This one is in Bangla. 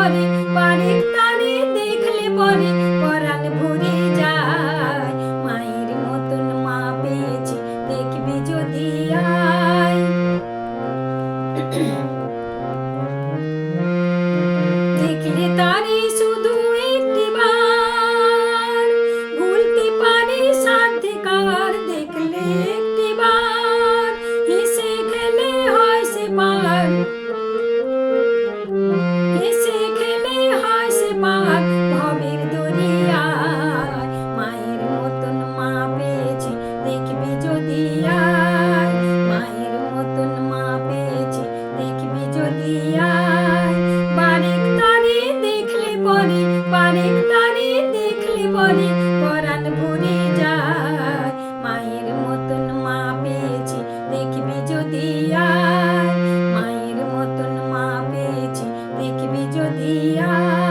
পরে, বারেক তারে দেখলে পরে পরাণ ভরে যায়। মায়ের মতন মা পেয়েছি দেখবি যদি আয়। দেখলে তারে শুধু একটিবার, ভুলতে পারে সাধ্যে কার। দেখলে একটিবার হেসে খেলে হয় সে পার, হেসে খেলে হয় সে পার ভবের দরিয়ায়। মায়ের মতন মা পেয়েছি দেখবি যদি আয়। মায়ের মতন মা পেয়েছি দেখবি যদি আয়। বারেক তারে দেখলে পরে, বারেক তারে দেখলে পরে পরাণ ভরে যায়। মায়ের মতন মা পেয়েছি দেখবি যদি আয়। মায়ের মতন মা পেয়েছি দেখবি যদি আয়।